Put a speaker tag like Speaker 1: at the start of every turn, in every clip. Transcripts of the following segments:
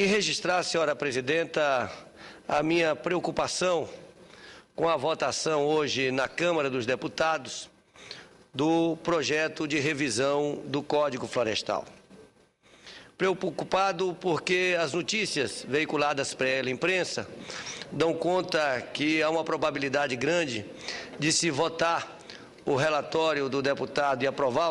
Speaker 1: e registrar, senhora presidenta, a minha preocupação com a votação hoje na Câmara dos Deputados do projeto de revisão do Código Florestal. Preocupado porque as notícias veiculadas pela imprensa dão conta que há uma probabilidade grande de se votar o relatório do deputado e aprovar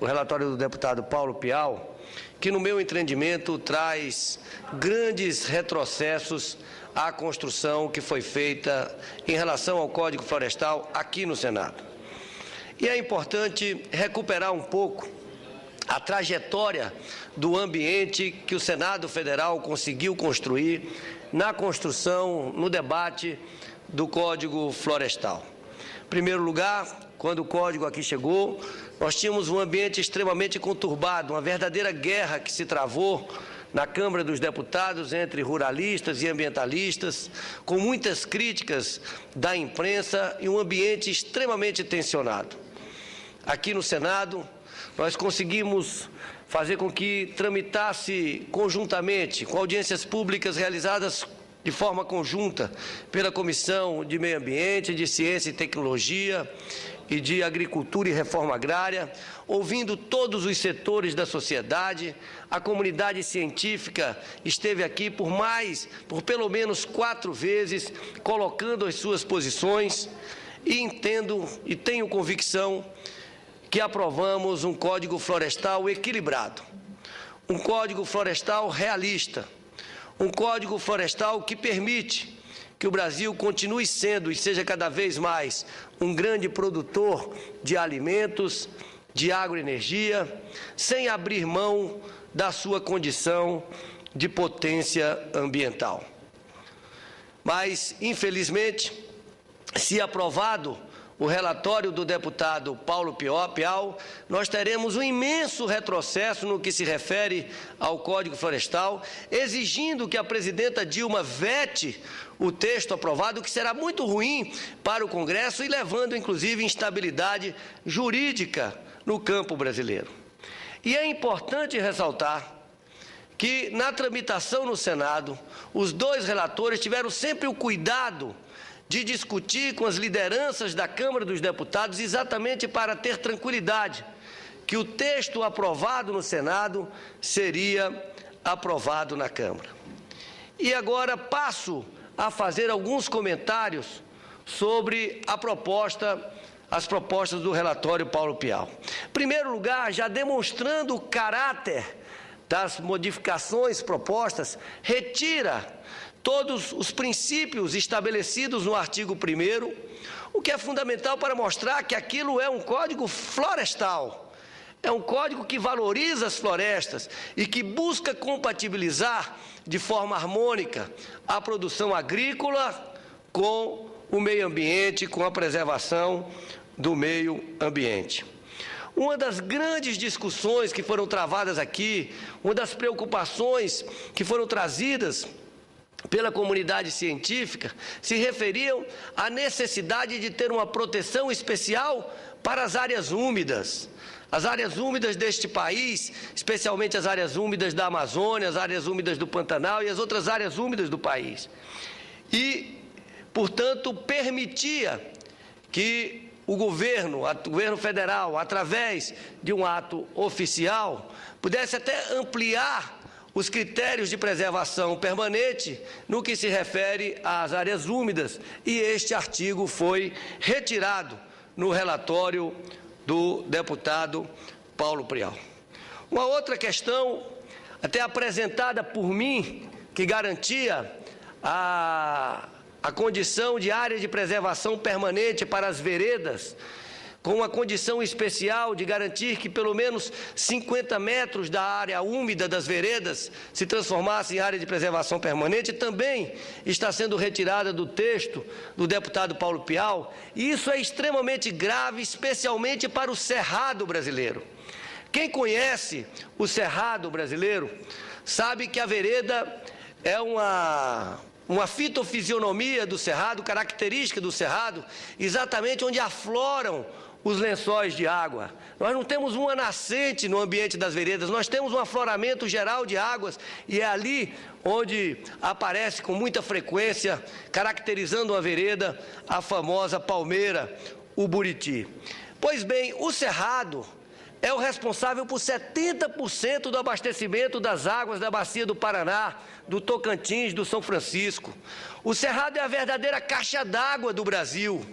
Speaker 1: o relatório do deputado Paulo Pial, que, no meu entendimento, traz grandes retrocessos à construção que foi feita em relação ao Código Florestal aqui no Senado. E é importante recuperar um pouco a trajetória do ambiente que o Senado Federal conseguiu construir na construção, no debate do Código Florestal. Em primeiro lugar, quando o Código aqui chegou, nós tínhamos um ambiente extremamente conturbado, uma verdadeira guerra que se travou na Câmara dos Deputados entre ruralistas e ambientalistas, com muitas críticas da imprensa e um ambiente extremamente tensionado. Aqui no Senado, nós conseguimos fazer com que tramitasse conjuntamente, com audiências públicas realizadas de forma conjunta pela Comissão de Meio Ambiente, de Ciência e Tecnologia e de Agricultura e Reforma Agrária, ouvindo todos os setores da sociedade. A comunidade científica esteve aqui por pelo menos 4 vezes, colocando as suas posições, e entendo e tenho convicção que aprovamos um Código Florestal equilibrado, um Código Florestal realista, um Código Florestal que permite que o Brasil continue sendo e seja cada vez mais um grande produtor de alimentos, de agroenergia, sem abrir mão da sua condição de potência ambiental. Mas, infelizmente, se aprovado o relatório do deputado Paulo Pial, nós teremos um imenso retrocesso no que se refere ao Código Florestal, exigindo que a presidenta Dilma vete o texto aprovado, o que será muito ruim para o Congresso e levando, inclusive, instabilidade jurídica no campo brasileiro. E é importante ressaltar que, na tramitação no Senado, os 2 relatores tiveram sempre o cuidado de discutir com as lideranças da Câmara dos Deputados exatamente para ter tranquilidade que o texto aprovado no Senado seria aprovado na Câmara. E agora passo a fazer alguns comentários sobre as propostas do relatório Paulo Pial. Em primeiro lugar, já demonstrando o caráter das modificações propostas, retira todos os princípios estabelecidos no artigo 1º, o que é fundamental para mostrar que aquilo é um código florestal, é um código que valoriza as florestas e que busca compatibilizar de forma harmônica a produção agrícola com o meio ambiente, com a preservação do meio ambiente. Uma das grandes discussões que foram travadas aqui, uma das preocupações que foram trazidas pela comunidade científica, se referiam à necessidade de ter uma proteção especial para as áreas úmidas. As áreas úmidas deste país, especialmente as áreas úmidas da Amazônia, as áreas úmidas do Pantanal e as outras áreas úmidas do país. E, portanto, permitia que o governo federal, através de um ato oficial, pudesse até ampliar os critérios de preservação permanente no que se refere às áreas úmidas, e este artigo foi retirado no relatório do deputado Paulo Pial. Uma outra questão, até apresentada por mim, que garantia a condição de área de preservação permanente para as veredas, com uma condição especial de garantir que pelo menos 50 metros da área úmida das veredas se transformasse em área de preservação permanente, também está sendo retirada do texto do deputado Paulo Pial, e isso é extremamente grave, especialmente para o cerrado brasileiro. Quem conhece o cerrado brasileiro sabe que a vereda é uma fitofisionomia do cerrado, característica do cerrado, exatamente onde afloram os lençóis de água. Nós não temos uma nascente no ambiente das veredas, nós temos um afloramento geral de águas e é ali onde aparece com muita frequência, caracterizando uma vereda, a famosa palmeira, o buriti. Pois bem, o cerrado é o responsável por 70% do abastecimento das águas da bacia do Paraná, do Tocantins, do São Francisco. O cerrado é a verdadeira caixa d'água do Brasil.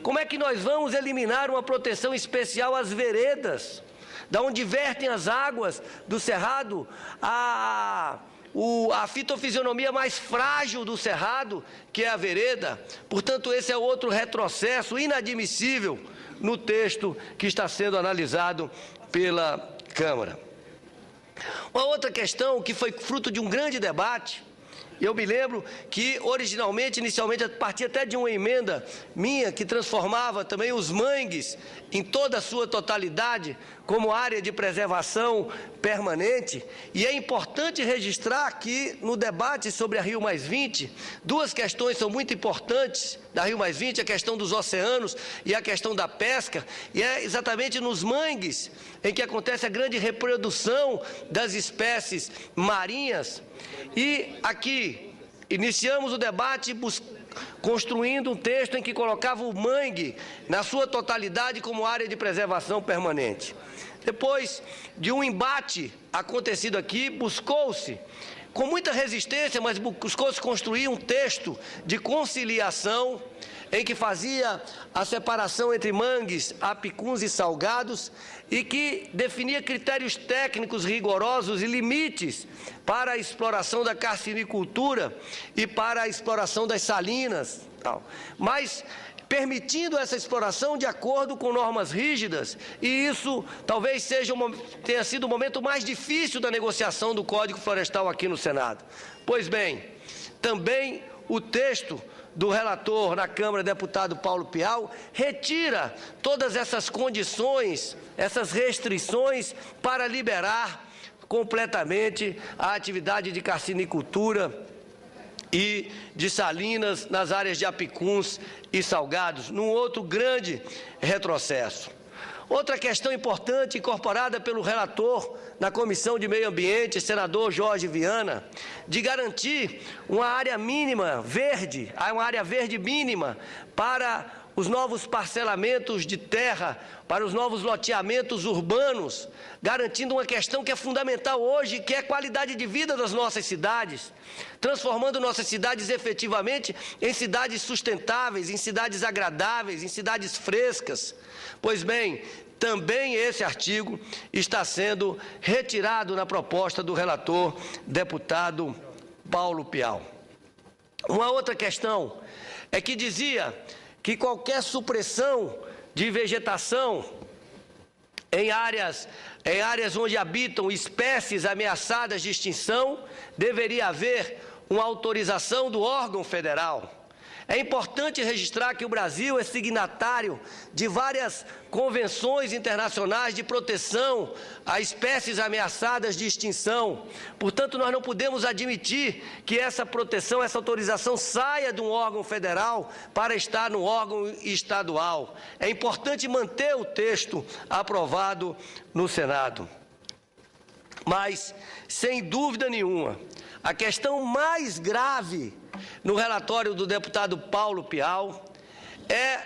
Speaker 1: Como é que nós vamos eliminar uma proteção especial às veredas, da onde vertem as águas do cerrado, a fitofisionomia mais frágil do cerrado, que é a vereda? Portanto, esse é outro retrocesso inadmissível no texto que está sendo analisado pela Câmara. Uma outra questão que foi fruto de um grande debate, eu me lembro que inicialmente, partia até de uma emenda minha que transformava também os mangues em toda a sua totalidade como área de preservação permanente. E é importante registrar que no debate sobre a Rio+20, duas questões são muito importantes da Rio+20, a questão dos oceanos e a questão da pesca, e é exatamente nos mangues em que acontece a grande reprodução das espécies marinhas. E aqui iniciamos o debate construindo um texto em que colocava o mangue na sua totalidade como área de preservação permanente. Depois de um embate acontecido aqui, buscou-se, com muita resistência, mas buscou-se construir um texto de conciliação em que fazia a separação entre mangues, apicuns e salgados e que definia critérios técnicos rigorosos e limites para a exploração da carcinicultura e para a exploração das salinas, mas permitindo essa exploração de acordo com normas rígidas, e isso talvez tenha sido o momento mais difícil da negociação do Código Florestal aqui no Senado. Pois bem, também o texto do relator na Câmara, deputado Paulo Pial, retira todas essas condições, essas restrições para liberar completamente a atividade de carcinicultura e de salinas nas áreas de apicuns e salgados, num outro grande retrocesso. Outra questão importante incorporada pelo relator na Comissão de Meio Ambiente, senador Jorge Viana, de garantir uma área mínima verde, uma área verde mínima para os novos parcelamentos de terra, para os novos loteamentos urbanos, garantindo uma questão que é fundamental hoje, que é a qualidade de vida das nossas cidades, transformando nossas cidades efetivamente em cidades sustentáveis, em cidades agradáveis, em cidades frescas. Pois bem, também esse artigo está sendo retirado na proposta do relator, deputado Paulo Pial. Uma outra questão é que dizia que qualquer supressão de vegetação em áreas onde habitam espécies ameaçadas de extinção, deveria haver uma autorização do órgão federal. É importante registrar que o Brasil é signatário de várias convenções internacionais de proteção a espécies ameaçadas de extinção. Portanto, nós não podemos admitir que essa proteção, essa autorização saia de um órgão federal para estar no órgão estadual. É importante manter o texto aprovado no Senado. Mas, sem dúvida nenhuma, a questão mais grave no relatório do deputado Paulo Pial é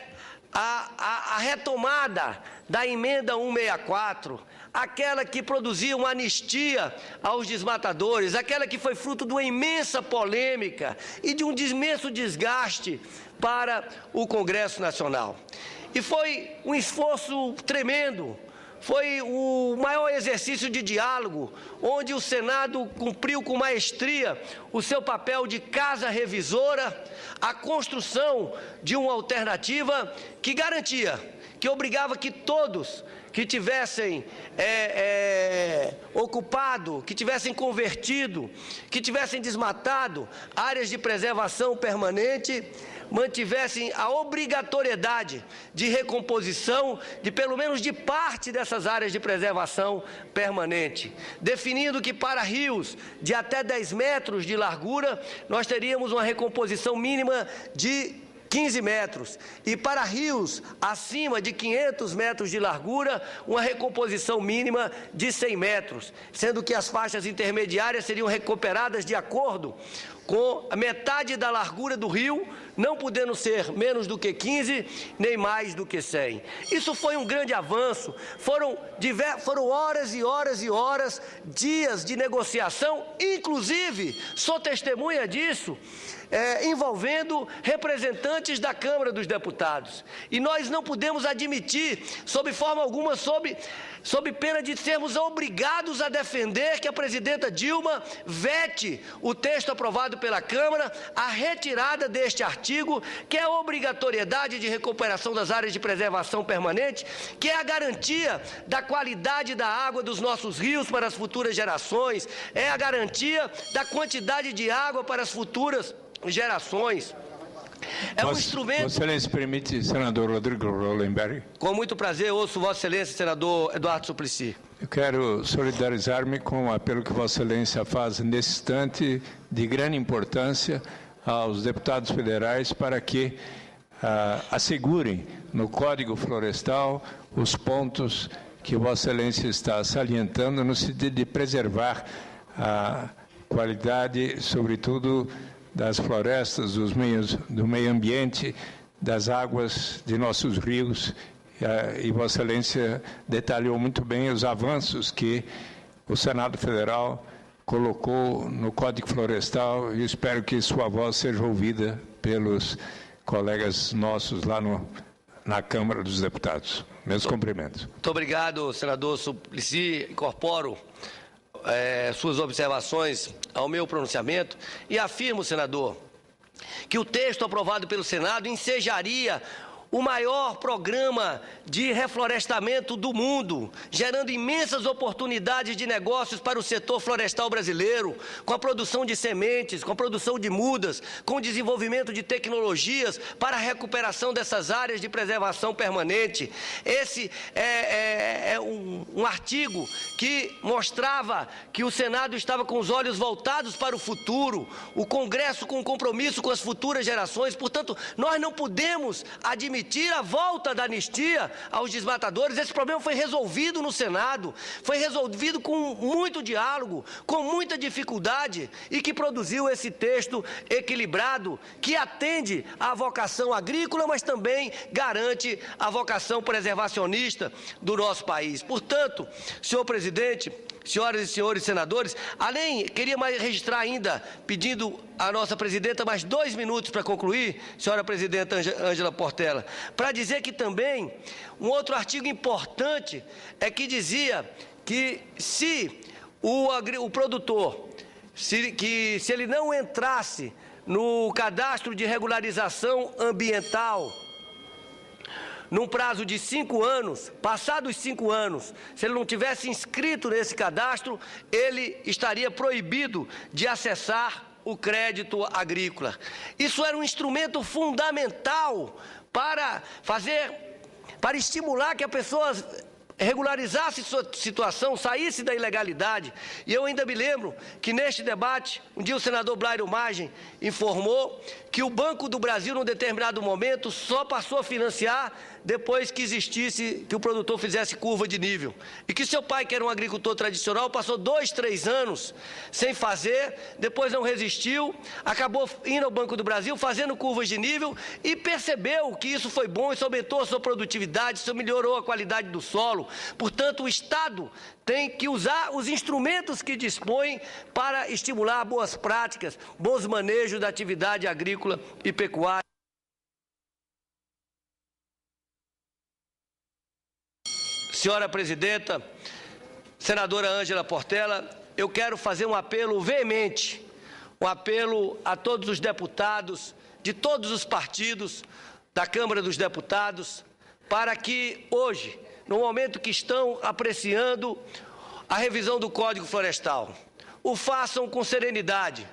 Speaker 1: a retomada da emenda 164, aquela que produzia uma anistia aos desmatadores, aquela que foi fruto de uma imensa polêmica e de um imenso desgaste para o Congresso Nacional. E foi um esforço tremendo. Foi o maior exercício de diálogo, onde o Senado cumpriu com maestria o seu papel de casa revisora, a construção de uma alternativa que garantia, que obrigava que todos que tivessem ocupado, que tivessem convertido, que tivessem desmatado áreas de preservação permanente, mantivessem a obrigatoriedade de recomposição de pelo menos de parte dessas áreas de preservação permanente, definindo que para rios de até 10 metros de largura, nós teríamos uma recomposição mínima de 15 metros, e para rios acima de 500 metros de largura, uma recomposição mínima de 100 metros, sendo que as faixas intermediárias seriam recuperadas de acordo com a metade da largura do rio, não podendo ser menos do que 15, nem mais do que 100. Isso foi um grande avanço, foram horas e horas e horas, dias de negociação, inclusive, sou testemunha disso, envolvendo representantes da Câmara dos Deputados. E nós não podemos admitir, sob forma alguma, sob pena de sermos obrigados a defender que a presidenta Dilma vete o texto aprovado pela Câmara, a retirada deste artigo, que é a obrigatoriedade de recuperação das áreas de preservação permanente, que é a garantia da qualidade da água dos nossos rios para as futuras gerações, é a garantia da quantidade de água para as futuras gerações. É um instrumento...
Speaker 2: Vossa Excelência permite, senador Rodrigo Rollenberg?
Speaker 1: Com muito prazer, ouço Vossa Excelência, senador Eduardo Suplicy.
Speaker 2: Eu quero solidarizar-me com o apelo que Vossa Excelência faz nesse instante de grande importância aos deputados federais para que assegurem no Código Florestal os pontos que Vossa Excelência está salientando no sentido de preservar a qualidade, sobretudo, das florestas, do meio ambiente, das águas de nossos rios, e Vossa Excelência detalhou muito bem os avanços que o Senado Federal colocou no Código Florestal, e espero que sua voz seja ouvida pelos colegas nossos lá na Câmara dos Deputados. Meus cumprimentos.
Speaker 1: Muito obrigado, senador Suplicy. Incorporo suas observações ao meu pronunciamento e afirmo, senador, que o texto aprovado pelo Senado ensejaria o maior programa de reflorestamento do mundo, gerando imensas oportunidades de negócios para o setor florestal brasileiro, com a produção de sementes, com a produção de mudas, com o desenvolvimento de tecnologias para a recuperação dessas áreas de preservação permanente. Esse é um artigo que mostrava que o Senado estava com os olhos voltados para o futuro, o Congresso com compromisso com as futuras gerações. Portanto, nós não podemos admitir a volta da anistia aos desmatadores. Esse problema foi resolvido no Senado, foi resolvido com muito diálogo, com muita dificuldade, e que produziu esse texto equilibrado, que atende à vocação agrícola, mas também garante a vocação preservacionista do nosso país. Portanto, senhor presidente, senhoras e senhores senadores, queria registrar ainda, pedindo à nossa presidenta mais 2 minutos para concluir, senhora presidenta Ângela Portela, para dizer que também um outro artigo importante é que dizia que se o produtor, se ele não entrasse no cadastro de regularização ambiental num prazo de 5 anos, passados 5 anos, se ele não tivesse inscrito nesse cadastro, ele estaria proibido de acessar o crédito agrícola. Isso era um instrumento fundamental para estimular que a pessoa regularizasse sua situação, saísse da ilegalidade. E eu ainda me lembro que neste debate, um dia o senador Blairo Magem informou que o Banco do Brasil, num determinado momento, só passou a financiar depois que o produtor fizesse curva de nível. E que seu pai, que era um agricultor tradicional, passou 2, 3 anos sem fazer, depois não resistiu, acabou indo ao Banco do Brasil, fazendo curvas de nível, e percebeu que isso foi bom, isso aumentou a sua produtividade, isso melhorou a qualidade do solo. Portanto, o Estado tem que usar os instrumentos que dispõe para estimular boas práticas, bons manejos da atividade agrícola e pecuária. Senhora presidenta, senadora Ângela Portela, eu quero fazer um apelo veemente, um apelo a todos os deputados de todos os partidos da Câmara dos Deputados, para que hoje, no momento que estão apreciando a revisão do Código Florestal, o façam com serenidade,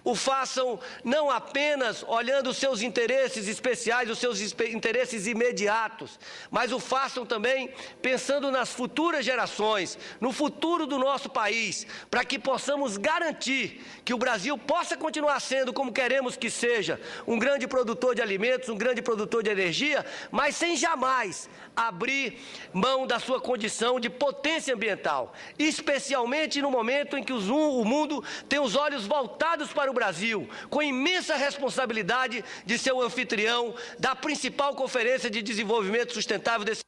Speaker 1: o façam não apenas olhando os seus interesses especiais, os seus interesses imediatos, mas o façam também pensando nas futuras gerações, no futuro do nosso país, para que possamos garantir que o Brasil possa continuar sendo, como queremos que seja, um grande produtor de alimentos, um grande produtor de energia, mas sem jamais abrir mão da sua condição de potência ambiental, especialmente no momento em que o mundo tem os olhos voltados para o Brasil, com imensa responsabilidade de ser o anfitrião da principal conferência de desenvolvimento sustentável desse